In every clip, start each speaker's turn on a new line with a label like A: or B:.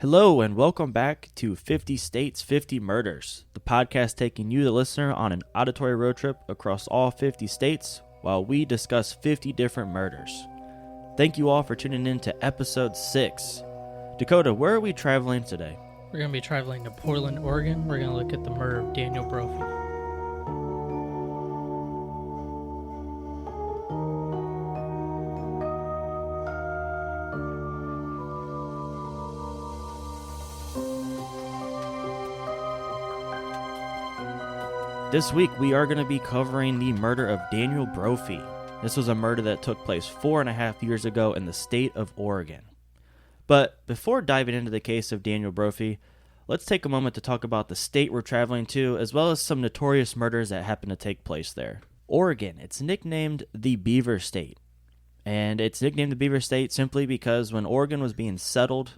A: Hello and welcome back to 50 States, 50 Murders, the podcast taking you, the listener, on an auditory road trip across all 50 states while we discuss 50 different murders. Thank you all for tuning in to episode 6. Dakota, where are we traveling today?
B: We're going to be traveling to Portland, Oregon. We're going to look at the murder of Daniel Brophy.
A: This week we are going to be covering the murder of Daniel Brophy. This was a murder that took place 4.5 years ago in the state of Oregon. But before diving into the case of Daniel Brophy, let's take a moment to talk about the state we're traveling to, as well as some notorious murders that happen to take place there. Oregon, it's nicknamed the Beaver State. And it's nicknamed the Beaver State simply because when Oregon was being settled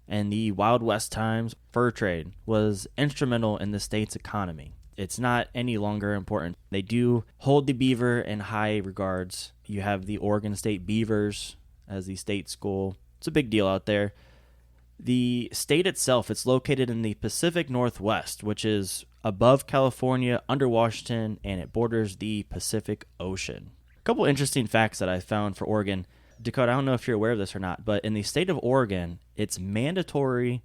A: in the Wild West times, fur trade was instrumental in the state's economy. It's not any longer important. They do hold the beaver in high regards. You have the Oregon State Beavers as the state school. It's a big deal out there. The state itself, it's located in the Pacific Northwest, which is above California, under Washington, and it borders the Pacific Ocean. A couple interesting facts that I found for Oregon. Dakota, I don't know if you're aware of this or not, but in the state of Oregon, it's mandatory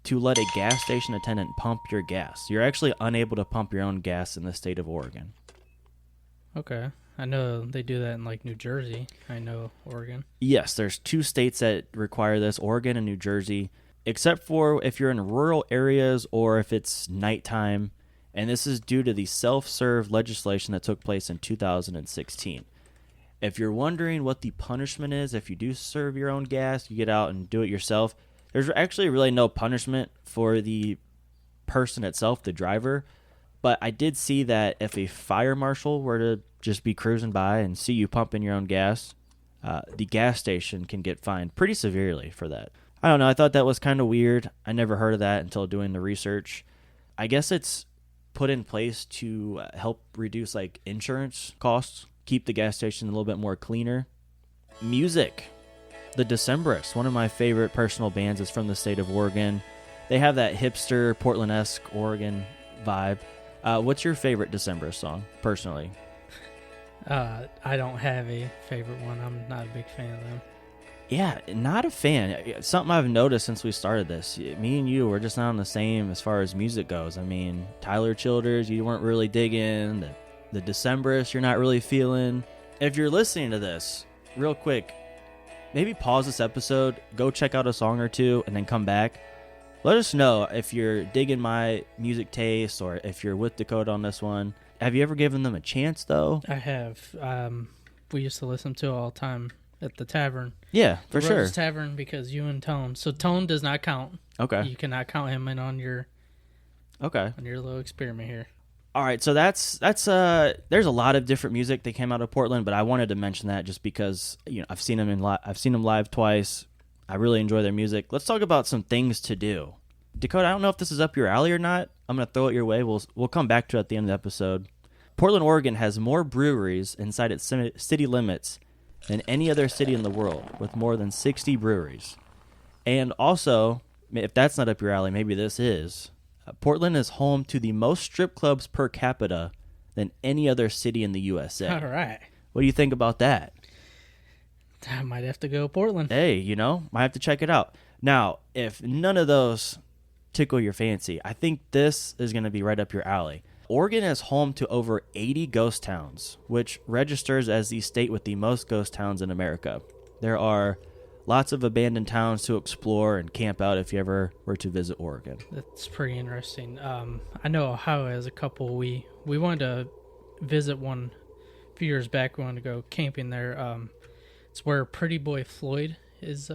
A: to let a gas station attendant pump your gas. You're actually unable to pump your own gas in the state of Oregon.
B: Okay. I know they do that in like New Jersey. I know Oregon.
A: Yes, there's 2 states that require this, Oregon and New Jersey, except for if you're in rural areas or if it's nighttime. And this is due to the self-serve legislation that took place in 2016. If you're wondering what the punishment is, if you do serve your own gas, you get out and do it yourself, there's actually really no punishment for the person itself, the driver. But I did see that if a fire marshal were to just be cruising by and see you pumping your own gas, the gas station can get fined pretty severely for that. I don't know. I thought that was kind of weird. I never heard of that until doing the research. I guess it's put in place to help reduce like insurance costs, keep the gas station a little bit more cleaner. Music. The Decemberists, one of my favorite personal bands, is from the state of Oregon. They have that hipster, Portland-esque Oregon vibe. What's your favorite Decemberist song, personally?
B: I don't have a favorite one. I'm not a big fan of them.
A: Yeah, not a fan. Something I've noticed since we started this. Me and you, we're just not on the same as far as music goes. I mean, Tyler Childers, you weren't really digging. The Decemberists, you're not really feeling. If you're listening to this, real quick, maybe pause this episode, go check out a song or two, and then come back. Let us know if you're digging my music taste or if you're with Dakota on this one. Have you ever given them a chance, though?
B: I have. We used to listen to it all the time at the tavern.
A: Yeah, for sure.
B: Rose Tavern, because you and Tone. So Tone does not count.
A: Okay.
B: You cannot count him in on your little experiment here.
A: All right, so that's there's a lot of different music that came out of Portland, but I wanted to mention that just because I've seen them live twice. I really enjoy their music. Let's talk about some things to do. Dakota, I don't know if this is up your alley or not. I'm gonna throw it your way. We'll come back to it at the end of the episode. Portland, Oregon has more breweries inside its city limits than any other city in the world, with more than 60 breweries. And also, if that's not up your alley, maybe this is. Portland is home to the most strip clubs per capita than any other city in the USA.
B: All right.
A: What do you think about that?
B: I might have to go Portland.
A: Hey, might have to check it out. Now, if none of those tickle your fancy, I think this is going to be right up your alley. Oregon is home to over 80 ghost towns, which registers as the state with the most ghost towns in America. There are lots of abandoned towns to explore and camp out if you ever were to visit Oregon.
B: That's pretty interesting. I know Ohio has a couple. We wanted to visit one a few years back. We wanted to go camping there. It's where Pretty Boy Floyd is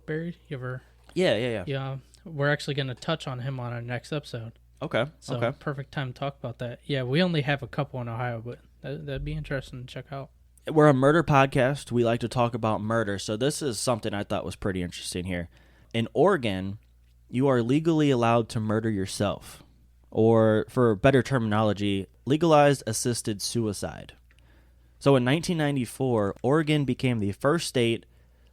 B: buried. You ever?
A: Yeah.
B: Yeah. We're actually going to touch on him on our next episode.
A: Okay.
B: So perfect time to talk about that. Yeah, we only have a couple in Ohio, but that'd be interesting to check out.
A: We're a murder podcast. We like to talk about murder, so this is something I thought was pretty interesting here. In Oregon, you are legally allowed to murder yourself, or for better terminology, legalized assisted suicide. So in 1994, Oregon became the first state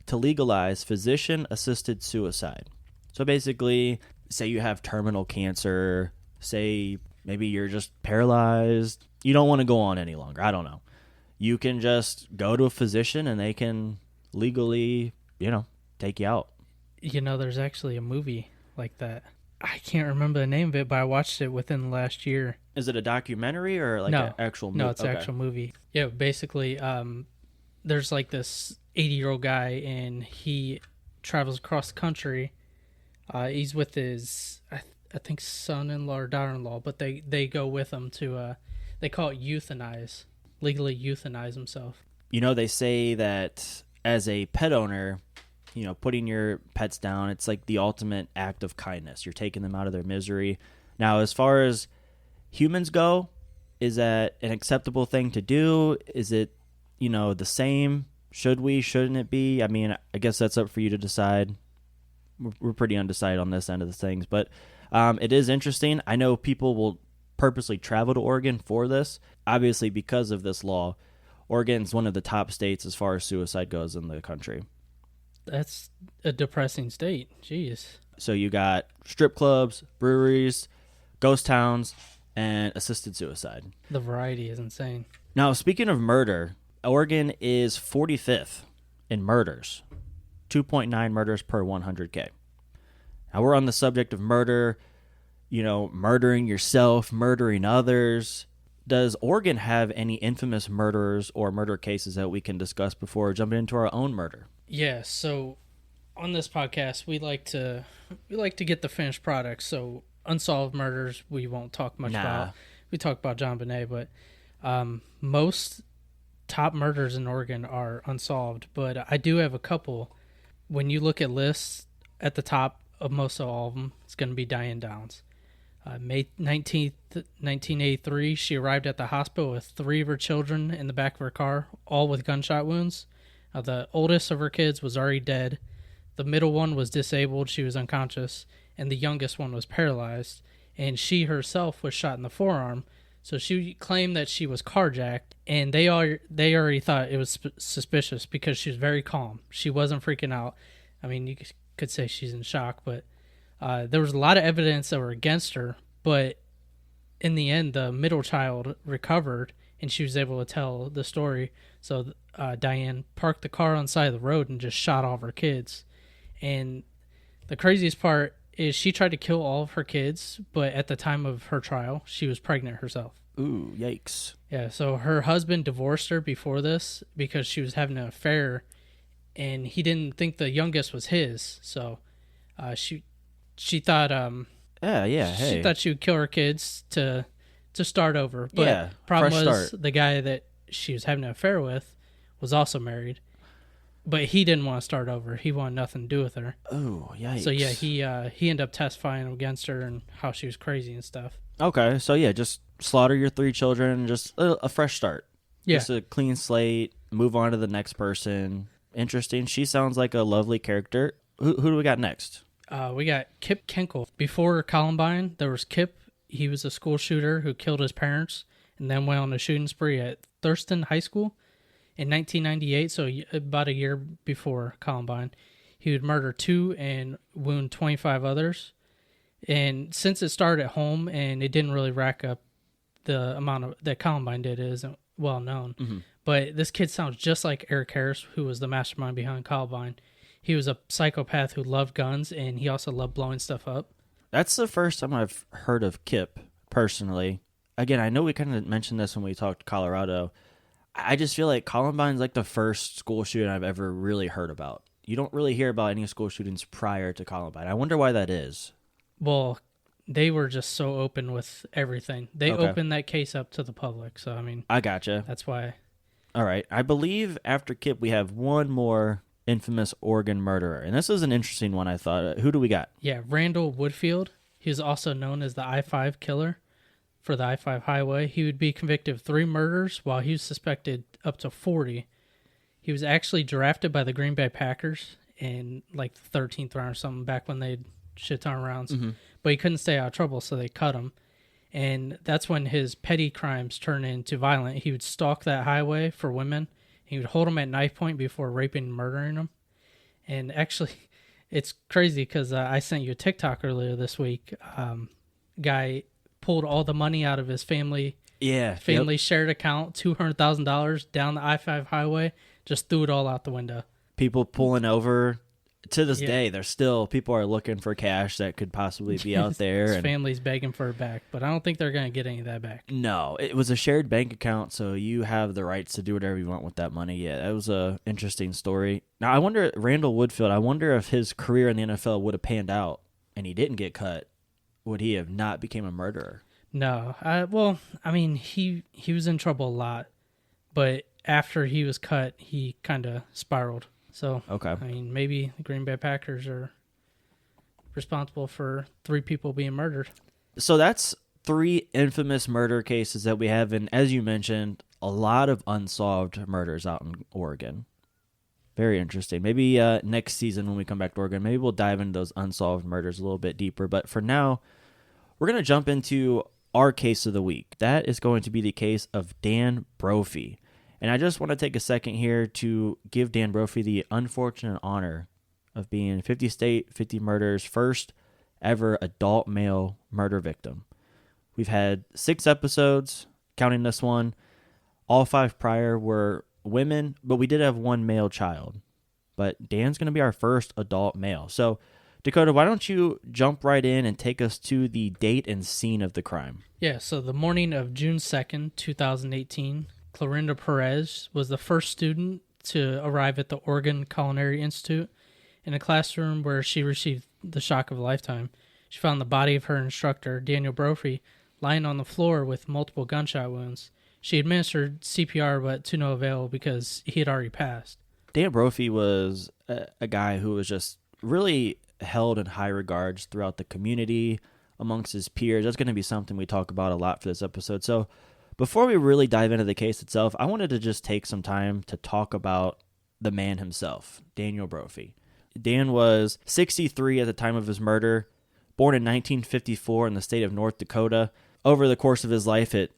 A: to legalize physician-assisted suicide. So basically, say you have terminal cancer, say maybe you're just paralyzed, you don't want to go on any longer. I don't know. You can just go to a physician and they can legally, take you out.
B: There's actually a movie like that. I can't remember the name of it, but I watched it within the last year.
A: Is it a documentary or like an actual movie?
B: No, it's an actual movie. Yeah, basically, there's like this 80-year-old guy, and he travels across the country. He's with his, I think, son-in-law or daughter-in-law, but they go with him to, they call it euthanize, legally euthanize himself.
A: They say that as a pet owner, putting your pets down, it's like the ultimate act of kindness. You're taking them out of their misery. Now, as far as humans go, is that an acceptable thing to do? Is it, the same? Should we? Shouldn't it be? I mean, I guess that's up for you to decide. We're pretty undecided on this end of the things, but it is interesting. I know people will purposely travel to Oregon for this. Obviously, because of this law, Oregon's one of the top states as far as suicide goes in the country.
B: That's a depressing state. Jeez.
A: So you got strip clubs, breweries, ghost towns, and assisted suicide.
B: The variety is insane.
A: Now, speaking of murder, Oregon is 45th in murders. 2.9 murders per 100K. Now, we're on the subject of murder, murdering yourself, murdering others. Does Oregon have any infamous murderers or murder cases that we can discuss before jumping into our own murder?
B: Yeah, so on this podcast, we like to get the finished product. So unsolved murders, we won't talk much about. We talk about John Bonet, but most top murders in Oregon are unsolved. But I do have a couple. When you look at lists, at the top of most of all of them, it's going to be Diane Downs. May 19th, 1983, she arrived at the hospital with 3 of her children in the back of her car, all with gunshot wounds. The oldest of her kids was already dead. The middle one was disabled. She was unconscious. And the youngest one was paralyzed. And she herself was shot in the forearm. So she claimed that she was carjacked. And they already thought it was suspicious because she was very calm. She wasn't freaking out. I mean, you could say she's in shock. But there was a lot of evidence that were against her. But in the end, the middle child recovered. And she was able to tell the story. So Diane parked the car on the side of the road and just shot all of her kids. And the craziest part is she tried to kill all of her kids, but at the time of her trial, she was pregnant herself.
A: Ooh, yikes.
B: Yeah, so her husband divorced her before this because she was having an affair, and he didn't think the youngest was his. So she thought she thought she would kill her kids to start over. But problem was the guy that she was having an affair with was also married. But he didn't want to start over. He wanted nothing to do with her.
A: Oh, yikes.
B: So yeah, he ended up testifying against her and how she was crazy and stuff.
A: Okay, so yeah, just slaughter your 3 children, just a fresh start.
B: Yeah.
A: Just a clean slate, move on to the next person. Interesting. She sounds like a lovely character. Who do we got next?
B: We got Kip Kenkel. Before Columbine, there was Kip. He was a school shooter who killed his parents and then went on a shooting spree at Thurston High School. In 1998, so about a year before Columbine, he would murder 2 and wound 25 others. And since it started at home and it didn't really rack up the amount that Columbine did, it isn't well known. Mm-hmm. But this kid sounds just like Eric Harris, who was the mastermind behind Columbine. He was a psychopath who loved guns, and he also loved blowing stuff up.
A: That's the first time I've heard of Kip, personally. Again, I know we kind of mentioned this when we talked Colorado. I just feel like Columbine's like the first school shooting I've ever really heard about. You don't really hear about any school shootings prior to Columbine. I wonder why that is.
B: Well, they were just so open with everything. They opened that case up to the public. So, I mean,
A: I gotcha.
B: That's why.
A: All right. I believe after Kip, we have one more infamous Oregon murderer. And this is an interesting one, I thought. Who do we got?
B: Yeah, Randall Woodfield. He was also known as the I-5 killer. For the I-5 highway. He would be convicted of 3 murders while he was suspected up to 40. He was actually drafted by the Green Bay Packers in like the 13th round or something back when they had shit ton of rounds. Mm-hmm. But he couldn't stay out of trouble, so they cut him. And that's when his petty crimes turned into violent. He would stalk that highway for women. He would hold them at knife point before raping and murdering them. And actually, It's crazy because I sent you a TikTok earlier this week. Guy pulled all the money out of his family shared account, $200,000 down the I-5 highway, just threw it all out the window.
A: People pulling over. To this day, people are looking for cash that could possibly be out there.
B: His family's begging for it back, but I don't think they're going to get any of that back.
A: No, it was a shared bank account, so you have the rights to do whatever you want with that money. Yeah, that was a interesting story. Now, I wonder, Randall Woodfield, I wonder if his career in the NFL would have panned out and he didn't get cut, would he have not became a murderer?
B: No. He was in trouble a lot, but after he was cut, he kind of spiraled. So,
A: okay.
B: Maybe the Green Bay Packers are responsible for 3 people being murdered.
A: So that's 3 infamous murder cases that we have, and as you mentioned, a lot of unsolved murders out in Oregon. Very interesting. Maybe next season when we come back to Oregon, maybe we'll dive into those unsolved murders a little bit deeper. But for now, we're going to jump into our case of the week. That is going to be the case of Dan Brophy. And I just want to take a second here to give Dan Brophy the unfortunate honor of being 50 state, 50 murders, first ever adult male murder victim. We've had 6 episodes, counting this one. All 5 prior were women, but we did have 1 male child. But Dan's going to be our first adult male. So, Dakota, why don't you jump right in and take us to the date and scene of the crime?
B: Yeah, so the morning of June 2nd, 2018, Clorinda Perez was the first student to arrive at the Oregon Culinary Institute. In a classroom where she received the shock of a lifetime, she found the body of her instructor, Daniel Brophy, lying on the floor with multiple gunshot wounds. She administered CPR, but to no avail because he had already passed.
A: Dan Brophy was a guy who was just really held in high regards throughout the community, amongst his peers. That's going to be something we talk about a lot for this episode. So before we really dive into the case itself, I wanted to just take some time to talk about the man himself, Daniel Brophy. Dan was 63 at the time of his murder, born in 1954 in the state of North Dakota. Over the course of his life, it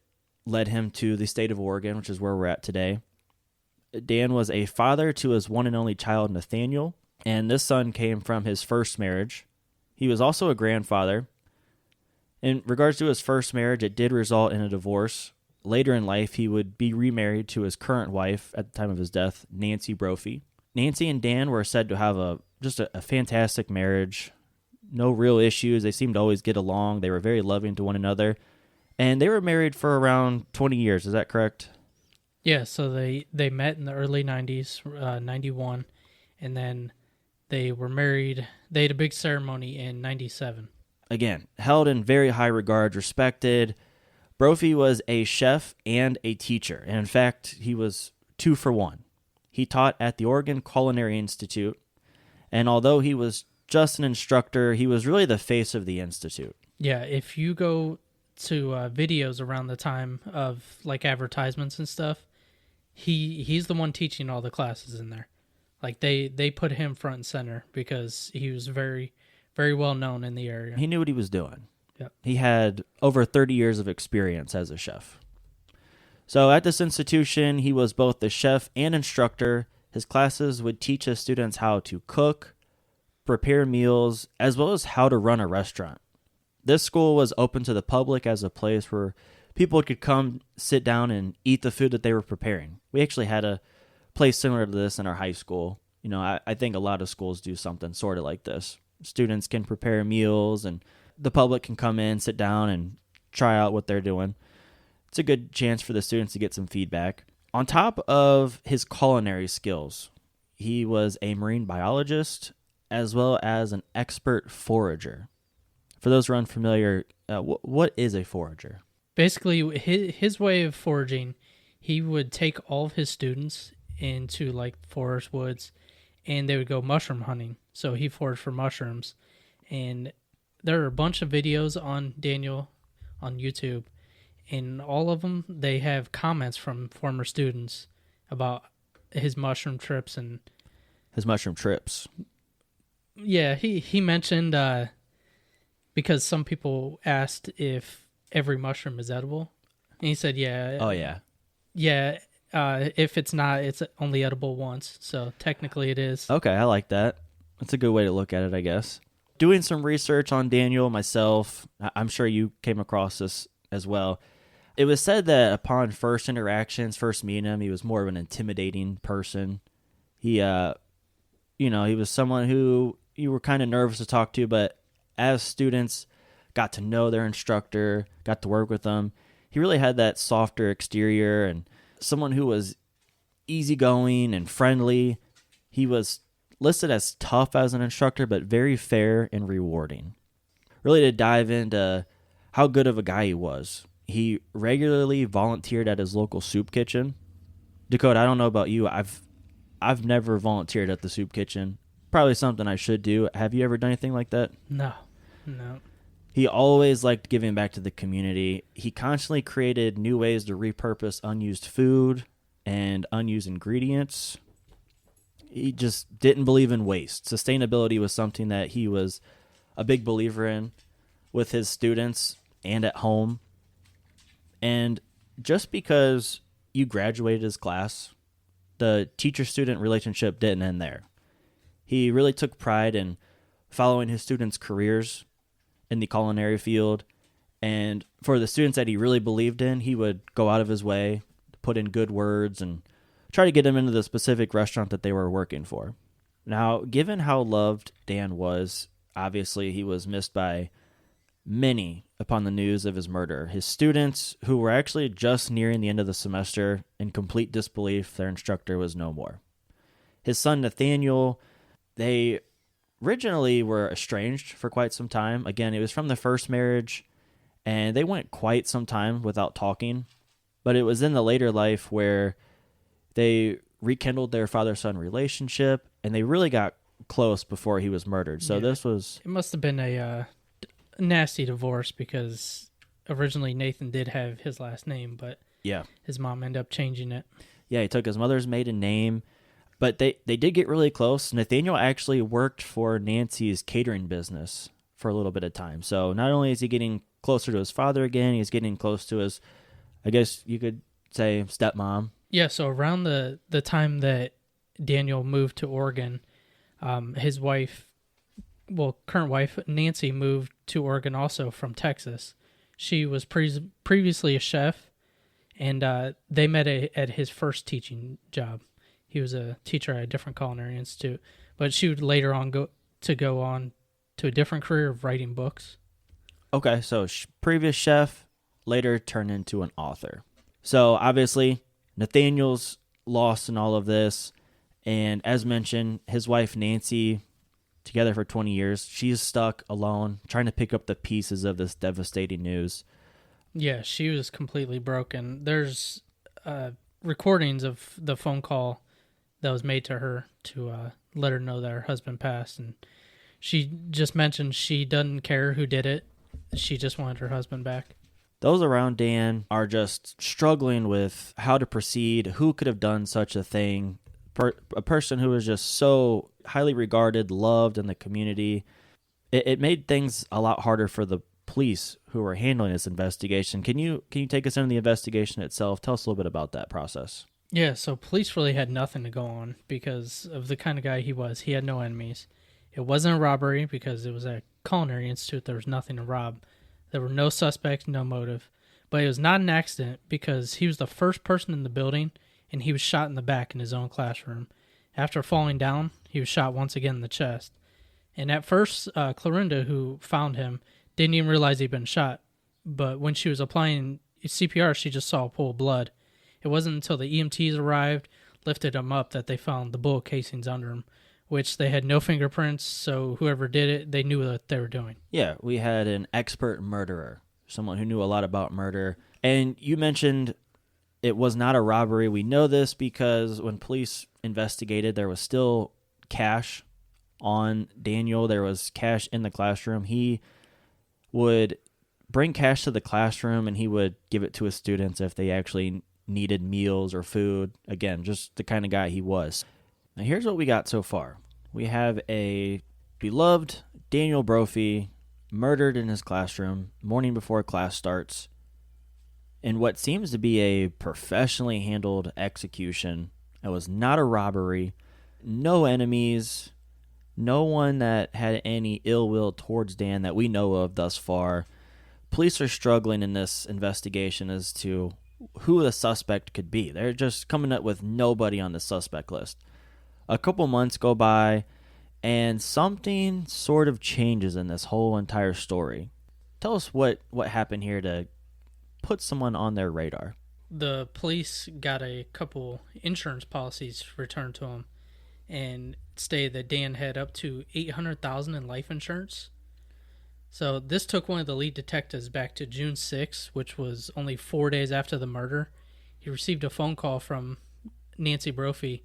A: led him to the state of Oregon, which is where we're at today. Dan was a father to his one and only child, Nathaniel, and this son came from his first marriage. He was also a grandfather. In regards to his first marriage, it did result in a divorce. Later in life, he would be remarried to his current wife at the time of his death, Nancy Brophy. Nancy and Dan were said to have a fantastic marriage. No real issues. They seemed to always get along. They were very loving to one another. And they were married for around 20 years. Is that correct?
B: Yeah, so they met in the early 90s, 91, and then they were married. They had a big ceremony in 97.
A: Again, held in very high regard, respected. Brophy was a chef and a teacher. And in fact, he was 2 for 1. He taught at the Oregon Culinary Institute. And although he was just an instructor, he was really the face of the institute.
B: Yeah, if you go to videos around the time of like advertisements and stuff, he's the one teaching all the classes in there. Like they put him front and center because he was very, very well known in the area.
A: He knew what he was doing.
B: Yep.
A: He had over 30 years of experience as a chef. So at this institution, he was both the chef and instructor. His classes would teach his students how to cook, prepare meals, as well as how to run a restaurant. This school was open to the public as a place where people could come sit down and eat the food that they were preparing. We actually had a place similar to this in our high school. You know, I think a lot of schools do something sort of like this. Students can prepare meals and the public can come in, sit down, and try out what they're doing. It's a good chance for the students to get some feedback. On top of his culinary skills, he was a marine biologist as well as an expert forager. For those who are unfamiliar, what is a forager?
B: Basically, his way of foraging, he would take all of his students into like forest woods, and they would go mushroom hunting. So he foraged for mushrooms, and there are a bunch of videos on Daniel on YouTube, and all of them, they have comments from former students about his mushroom trips. And
A: his mushroom trips.
B: Yeah, he mentioned, because some people asked if every mushroom is edible, and he said, yeah.
A: Oh, yeah.
B: Yeah, if it's not, it's only edible once, so technically it is.
A: Okay, I like that. That's a good way to look at it, I guess. Doing some research on Daniel myself, I'm sure you came across this as well. It was said that upon first interactions, first meeting him, he was more of an intimidating person. He, he was someone who you were kind of nervous to talk to, but as students got to know their instructor, got to work with them, he really had that softer exterior and someone who was easygoing and friendly. He was listed as tough as an instructor, but very fair and rewarding. Really, to dive into how good of a guy he was, he regularly volunteered at his local soup kitchen. Dakota, I don't know about you. I've never volunteered at the soup kitchen. Probably something I should do. Have you ever done anything like that?
B: No.
A: He always liked giving back to the community. He constantly created new ways to repurpose unused food and unused ingredients. He just didn't believe in waste. Sustainability was something that he was a big believer in with his students and at home. And just because you graduated his class, the teacher-student relationship didn't end there. He really took pride in following his students' careers in the culinary field. And for the students that he really believed in, he would go out of his way to put in good words and try to get them into the specific restaurant that they were working for. Now, given how loved Dan was, obviously he was missed by many upon the news of his murder. His students, who were actually just nearing the end of the semester, in complete disbelief their instructor was no more. His son Nathaniel, they originally were estranged for quite some time. Again, it was from the first marriage, and they went quite some time without talking. But it was in the later life where they rekindled their father-son relationship, and they really got close before he was murdered. So this was...
B: It must have been a nasty divorce because originally Nathan did have his last name, but his mom ended up changing it.
A: Yeah, he took his mother's maiden name, but they did get really close. Nathaniel actually worked for Nancy's catering business for a little bit of time. So not only is he getting closer to his father again, he's getting close to his, I guess you could say, stepmom.
B: Yeah, so around the time that Daniel moved to Oregon, his wife, current wife, Nancy, moved to Oregon also from Texas. She was previously a chef, and they met at his first teaching job. He was a teacher at a different culinary institute, but she would later on go on to a different career of writing books.
A: Okay, so previous chef, later turned into an author. So obviously, Nathaniel's lost in all of this, and as mentioned, his wife Nancy, together for 20 years, she's stuck alone, trying to pick up the pieces of this devastating news.
B: Yeah, she was completely broken. There's recordings of the phone call that was made to her to let her know that her husband passed, and she just mentioned she doesn't care who did it. She just wanted her husband back.
A: Those around Dan are just struggling with how to proceed, who could have done such a thing. A person who was just so highly regarded, loved in the community. It made things a lot harder for the police who were handling this investigation. Can you take us into the investigation itself? Tell us a little bit about that process.
B: Yeah, so police really had nothing to go on because of the kind of guy he was. He had no enemies. It wasn't a robbery because it was a culinary institute. There was nothing to rob. There were no suspects, no motive. But it was not an accident because he was the first person in the building, and he was shot in the back in his own classroom. After falling down, he was shot once again in the chest. And at first, Clorinda, who found him, didn't even realize he'd been shot. But when she was applying CPR, she just saw a pool of blood. It wasn't until the EMTs arrived, lifted him up, that they found the bullet casings under him, which they had no fingerprints, so whoever did it, they knew what they were doing.
A: Yeah, we had an expert murderer, someone who knew a lot about murder. And you mentioned it was not a robbery. We know this because when police investigated, there was still cash on Daniel. There was cash in the classroom. He would bring cash to the classroom, and he would give it to his students if they actually needed meals or food. Again, just the kind of guy he was. Now, here's what we got so far. We have a beloved Daniel Brophy murdered in his classroom morning before class starts in what seems to be a professionally handled execution. It was not a robbery, no enemies, No one that had any ill will towards Dan that we know of thus far. Police are struggling in this investigation as to who the suspect could be. They're just coming up with nobody on the suspect list. A couple months go by, and something sort of changes in this whole entire story. Tell us what happened here to put someone on their radar.
B: The police got a couple insurance policies returned to them and stated that Dan had up to $800,000 in life insurance. So this took one of the lead detectives back to June 6th, which was only 4 days after the murder. He received a phone call from Nancy Brophy,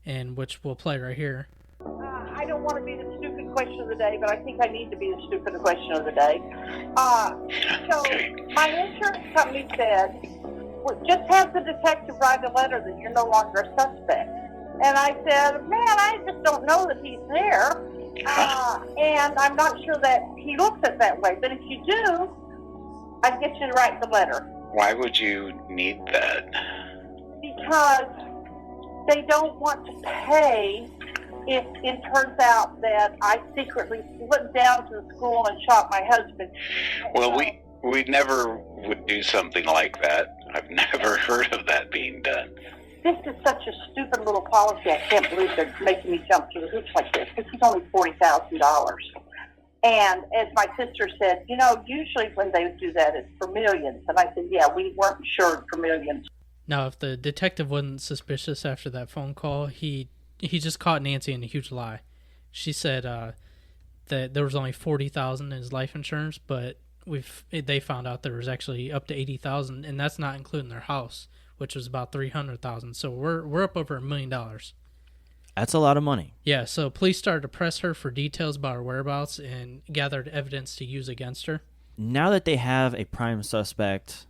B: and which we'll play right here.
C: I don't want to be the stupid question of the day, but I think I need to be the stupid question of the day. So my insurance company said, well, just have the detective write a letter that you're no longer a suspect. And I said, man, I just don't know that he's there. And I'm not sure that he looks at it that way. But if you do, I'd get you to write the letter.
D: Why would you need that?
C: Because they don't want to pay if it turns out that I secretly slipped down to the school and shot my husband.
D: Well, we never would do something like that. I've never heard of that being done.
C: This is such a stupid little policy. I can't believe they're making me jump through the hoops like this. This is only $40,000. And as my sister said, usually when they do that, it's for millions. And I said, yeah, we weren't insured for millions.
B: Now, if the detective wasn't suspicious after that phone call, he just caught Nancy in a huge lie. She said that there was only $40,000 in his life insurance, but they found out there was actually up to $80,000, and that's not including their house, which was about $300,000. So we're up over $1 million.
A: That's a lot of money.
B: Yeah. So police started to press her for details about her whereabouts and gathered evidence to use against her.
A: Now that they have a prime suspect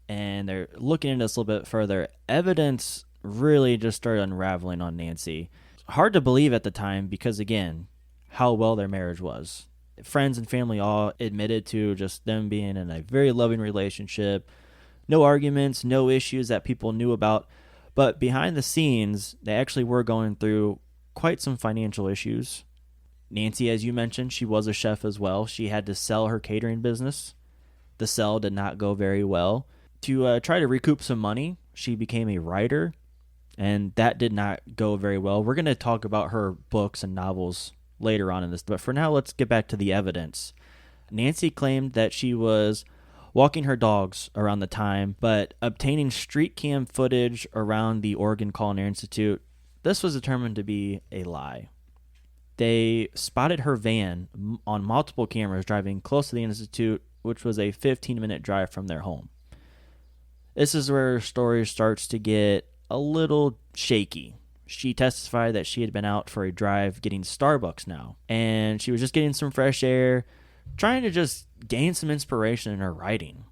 A: and they're looking into this a little bit further, evidence really just started unraveling on Nancy. Hard to believe at the time because, again, how well their marriage was. Friends and family all admitted to just them being in a very loving relationship. No arguments, no issues that people knew about. But behind the scenes, they actually were going through quite some financial issues. Nancy, as you mentioned, she was a chef as well. She had to sell her catering business. The sell did not go very well. To try to recoup some money, she became a writer, and that did not go very well. We're going to talk about her books and novels later on in this, but for now, let's get back to the evidence. Nancy claimed that she was walking her dogs around the time, but obtaining street cam footage around the Oregon Culinary Institute, this was determined to be a lie. They spotted her van on multiple cameras driving close to the Institute, which was a 15-minute drive from their home. This is where her story starts to get a little shaky. She testified that she had been out for a drive getting Starbucks now, and she was just getting some fresh air, trying to just gain some inspiration in her writing.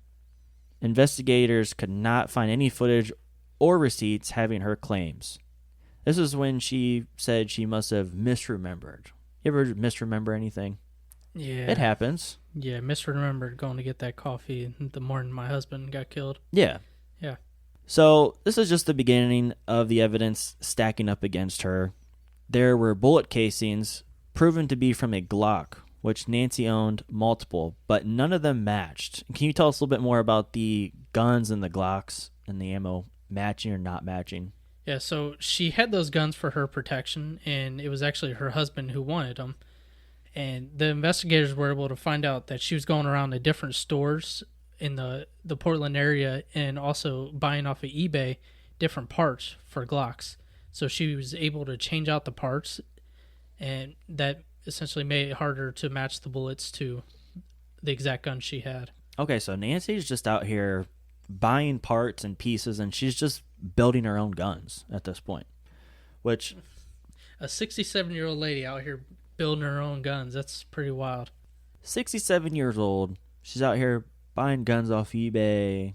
A: Investigators could not find any footage or receipts having her claims. This is when she said she must have misremembered. You ever misremember anything?
B: Yeah.
A: It happens.
B: Yeah, misremembered going to get that coffee the morning my husband got killed.
A: Yeah.
B: Yeah.
A: So this is just the beginning of the evidence stacking up against her. There were bullet casings proven to be from a Glock, which Nancy owned multiple, but none of them matched. Can you tell us a little bit more about the guns and the Glocks and the ammo matching or not matching?
B: Yeah, so she had those guns for her protection, and it was actually her husband who wanted them. And the investigators were able to find out that she was going around to different stores in the Portland area and also buying off of eBay different parts for Glocks. So she was able to change out the parts, and that essentially made it harder to match the bullets to the exact gun she had.
A: Okay, so Nancy's just out here buying parts and pieces, and she's just building her own guns at this point, which...
B: A 67-year-old lady out here building her own guns, that's pretty wild.
A: 67 years old, she's out here buying guns off eBay,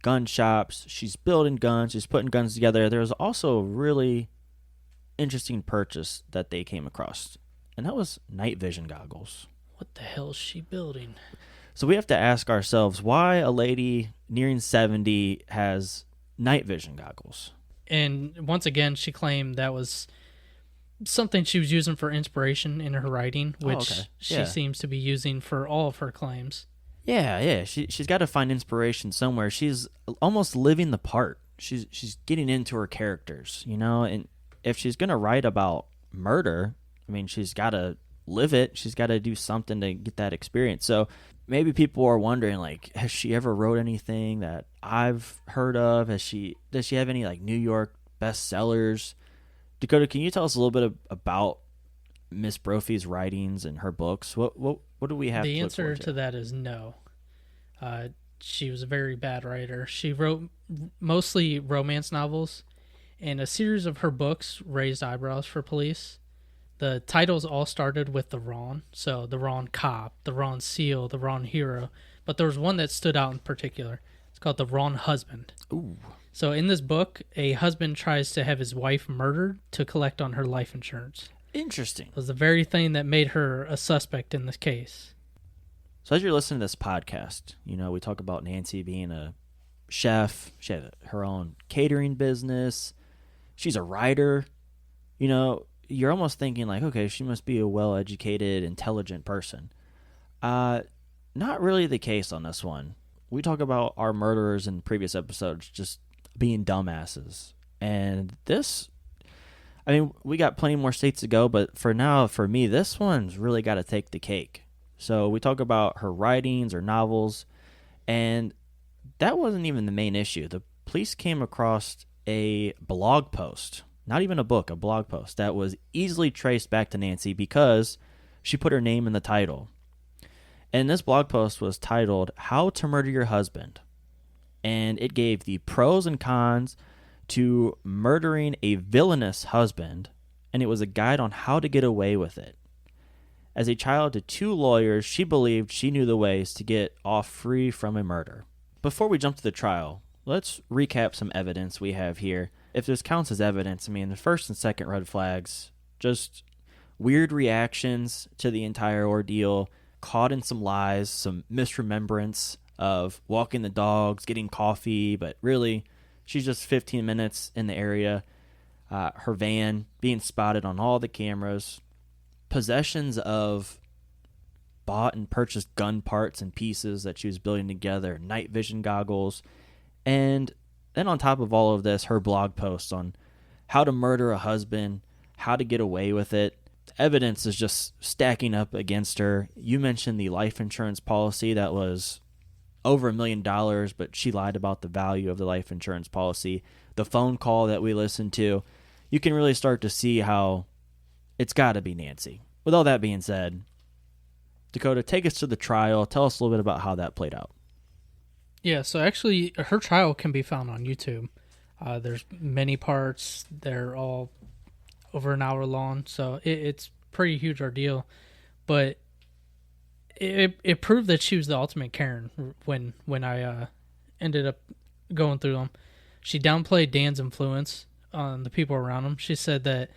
A: gun shops, she's building guns, she's putting guns together. There was also a really interesting purchase that they came across, and that was night vision goggles.
B: What the hell is she building?
A: So we have to ask ourselves why a lady nearing 70 has night vision goggles.
B: And once again, she claimed that was something she was using for inspiration in her writing, which
A: okay.
B: she
A: Yeah.
B: seems to be using for all of her claims.
A: Yeah. She's got to find inspiration somewhere. She's almost living the part. She's getting into her characters, and if she's gonna write about murder, I mean, she's got to live it. She's got to do something to get that experience. So maybe people are wondering, like, has she ever wrote anything that I've heard of? Does she have any like New York bestsellers? Dakota, can you tell us a little bit about Miss Brophy's writings and her books? What do we have?
B: The
A: to look
B: answer
A: forward
B: to that is no. She was a very bad writer. She wrote mostly romance novels, and a series of her books raised eyebrows for police. The titles all started with the Ron, so the Ron Cop, the Ron Seal, the Ron Hero, but there was one that stood out in particular. It's called the Ron Husband.
A: Ooh.
B: So in this book, a husband tries to have his wife murdered to collect on her life insurance.
A: Interesting.
B: It was the very thing that made her a suspect in this case.
A: So as you're listening to this podcast, we talk about Nancy being a chef. She had her own catering business. She's a writer. You're almost thinking like, okay, she must be a well-educated, intelligent person. Not really the case on this one. We talk about our murderers in previous episodes just being dumbasses. And this, I mean, we got plenty more states to go, but for now, for me, this one's really got to take the cake. So we talk about her writings or novels, and that wasn't even the main issue. The police came across a blog post, not even a book, a blog post that was easily traced back to Nancy because she put her name in the title. And this blog post was titled How to Murder Your Husband. And it gave the pros and cons to murdering a villainous husband, and it was a guide on how to get away with it. As a child to 2 lawyers, she believed she knew the ways to get off free from a murder. Before we jump to the trial, let's recap some evidence we have here. If this counts as evidence, I mean, the first and second red flags, just weird reactions to the entire ordeal, caught in some lies, some misremembrance of walking the dogs, getting coffee, but really, she's just 15 minutes in the area. Her van being spotted on all the cameras. Possessions of bought and purchased gun parts and pieces that she was building together, night vision goggles, and then on top of all of this, her blog posts on how to murder a husband, how to get away with it. The evidence is just stacking up against her. You mentioned the life insurance policy that was over $1 million, but she lied about the value of the life insurance policy. The phone call that we listened to, you can really start to see how it's got to be Nancy. With all that being said, Dakota, take us to the trial. Tell us a little bit about how that played out.
B: Yeah, so actually, her trial can be found on YouTube. There's many parts. They're all over an hour long, so it's pretty huge ordeal. But it proved that she was the ultimate Karen when I ended up going through them. She downplayed Dan's influence on the people around him. She said that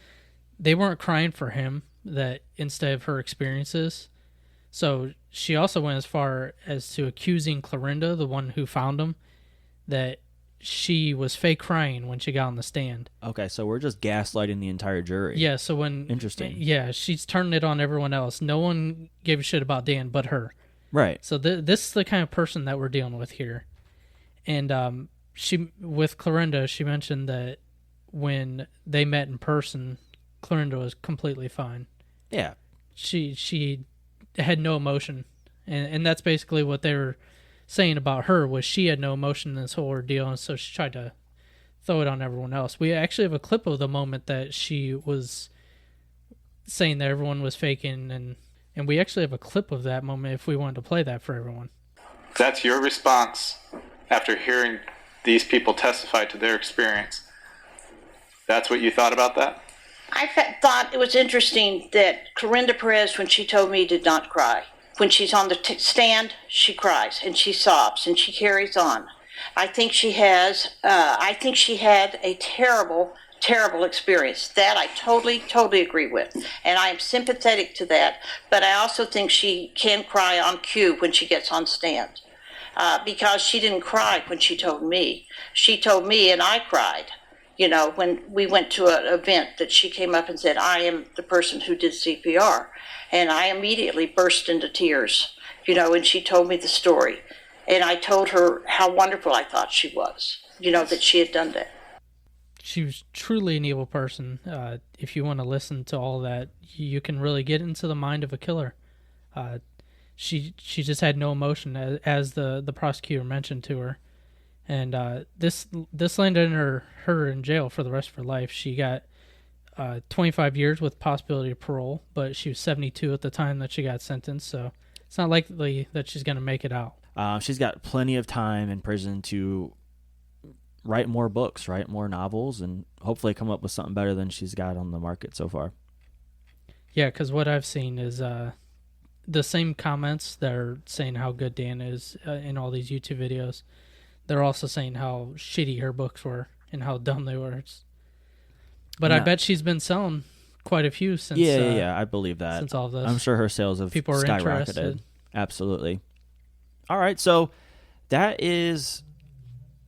B: they weren't crying for him, that instead of her experiences. So she also went as far as to accusing Clorinda, the one who found him, that she was fake crying when she got on the stand.
A: Okay, so we're just gaslighting the entire jury.
B: Yeah, so when...
A: Interesting.
B: Yeah, she's turning it on everyone else. No one gave a shit about Dan but her.
A: Right.
B: So this is the kind of person that we're dealing with here. And she, with Clorinda, she mentioned that when they met in person, Clorinda was completely fine.
A: Yeah.
B: She had no emotion, and that's basically what they were saying about her, was she had no emotion in this whole ordeal, and so she tried to throw it on everyone else. We actually have a clip of the moment that she was saying that everyone was faking, and we actually have a clip of that moment if we wanted to play that for everyone.
E: That's your response after hearing these people testify to their experience. That's what you thought about that?
F: I thought it was interesting that Clorinda Perez, when she told me, did not cry. When she's on the stand, she cries and she sobs and she carries on. I think she had a terrible, terrible experience. That I totally agree with. And I am sympathetic to that. But I also think she can cry on cue when she gets on stand. Because she didn't cry when she told me. She told me and I cried. You know, when we went to an event that she came up and said, I am the person who did CPR. And I immediately burst into tears, you know, and she told me the story. And I told her how wonderful I thought she was, you know, that she had done that.
B: She was truly an evil person. If you want to listen to all that, you can really get into the mind of a killer. She just had no emotion, as the prosecutor mentioned to her. And this landed her in jail for the rest of her life. She got 25 years with possibility of parole, but she was 72 at the time that she got sentenced, so it's not likely that she's going to make it out.
A: She's got plenty of time in prison to write more books, write more novels, and hopefully come up with something better than she's got on the market so far.
B: Yeah, because what I've seen is the same comments that are saying how good Dan is in all these YouTube videos. They're also saying how shitty her books were and how dumb they were. But I bet she's been selling quite a few since.
A: Yeah, I believe that.
B: Since all this,
A: I'm sure her sales have
B: people are
A: skyrocketed.
B: interested.
A: Absolutely. All right, so that is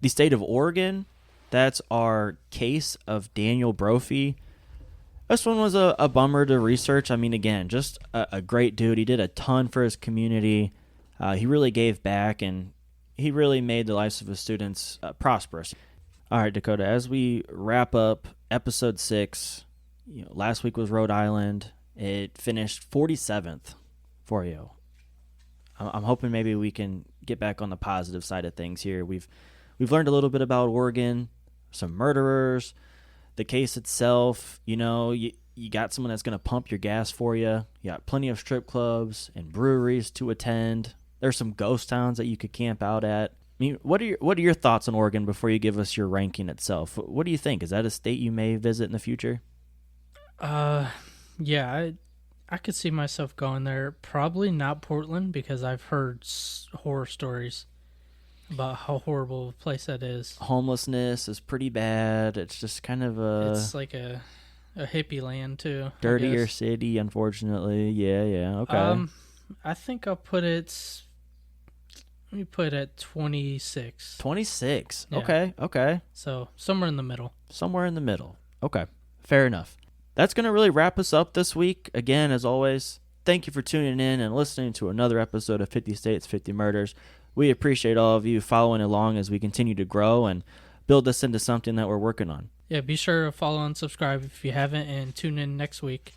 A: the state of Oregon. That's our case of Daniel Brophy. This one was a bummer to research. I mean, again, just a great dude. He did a ton for his community. He really gave back, and he really made the lives of his students prosperous. All right, Dakota, as we wrap up episode 6, last week was Rhode Island. It finished 47th for you. I'm hoping maybe we can get back on the positive side of things here. We've learned a little bit about Oregon, some murderers, the case itself. You got someone that's going to pump your gas for you. You got plenty of strip clubs and breweries to attend. There's some ghost towns that you could camp out at. I mean, what are your thoughts on Oregon before you give us your ranking itself? What do you think? Is that a state you may visit in the future?
B: Yeah, I could see myself going there. Probably not Portland, because I've heard horror stories about how horrible a place that is.
A: Homelessness is pretty bad. It's just kind of
B: it's like a hippie land too.
A: Dirtier city, unfortunately. Yeah. Okay.
B: I think I'll put it. Let me put it at 26.
A: 26.
B: Yeah.
A: Okay.
B: So somewhere in the middle.
A: Somewhere in the middle. Okay. Fair enough. That's going to really wrap us up this week. Again, as always, thank you for tuning in and listening to another episode of 50 States, 50 Murders. We appreciate all of you following along as we continue to grow and build this into something that we're working on.
B: Yeah, be sure to follow and subscribe if you haven't, and tune in next week.